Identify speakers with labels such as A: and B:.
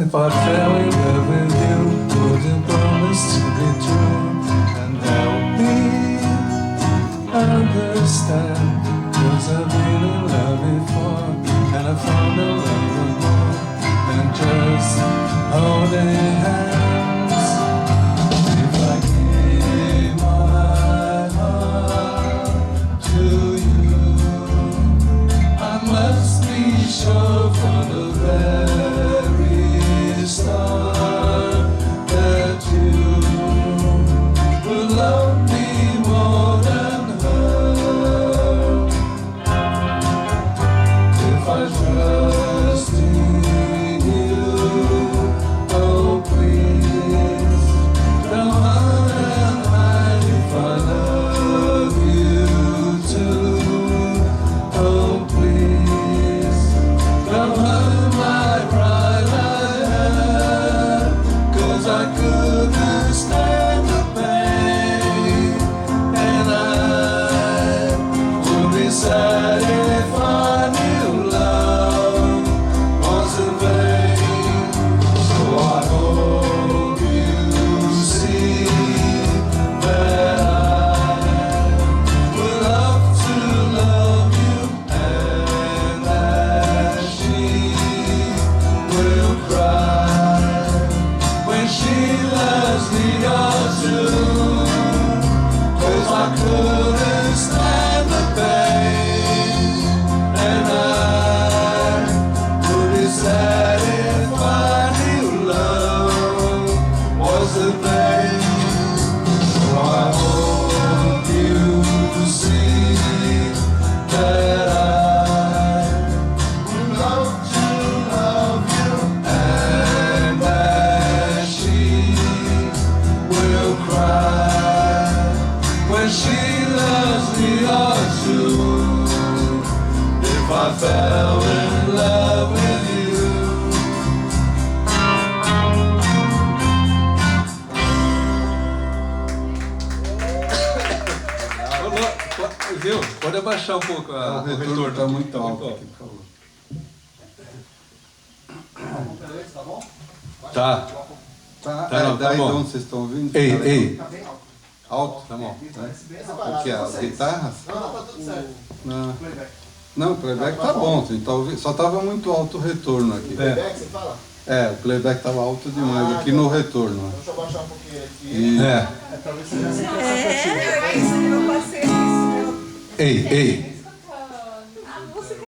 A: If I fell in love with you, would you promise to be true and help me understand? 'Cause I've been in love before, and I found a love more than just holding hands. If I gave my heart to you, I must be sure from the very start that you will love me more than her. If I trust in you, oh please come on and hide. If I love you too, oh please come home, my bride I had. 'Cause I couldn't stand the pain, and I would be sad if I knew love was in vain. So I hope you see that I would love to love you, and that she will cry when she loves me too. 'Cause I couldn't stand the pain, and I would be sad if I knew love was the pain. So I hope you see that I would love to love you, and that she will cry when she loves me too. If I fell in love with you. Viu? Pode abaixar um pouco
B: O
A: o
B: retorno
A: retorno.
B: está muito alto aqui, por favor.
C: Tá bom?
A: Tá.
B: Tá,
A: Tá, não, tá
B: daí de
A: bom.
B: onde vocês estão ouvindo?
A: Ei,
B: Tá legal?
A: ei.
C: Tá bem alto.
B: Alto?
A: Tá bom.
B: O que? As guitarras?
C: Não, tá tudo certo.
B: Não,
C: Playback.
B: não, o playback tá bom, a gente tá ouvindo, só tava muito alto o retorno aqui.
C: Playback, você fala?
B: É, o playback tava alto demais aqui no retorno.
C: Deixa eu abaixar um pouquinho aqui.
B: E
A: É.
C: Talvez você já se
D: É isso que eu passei.
A: Ei, ei.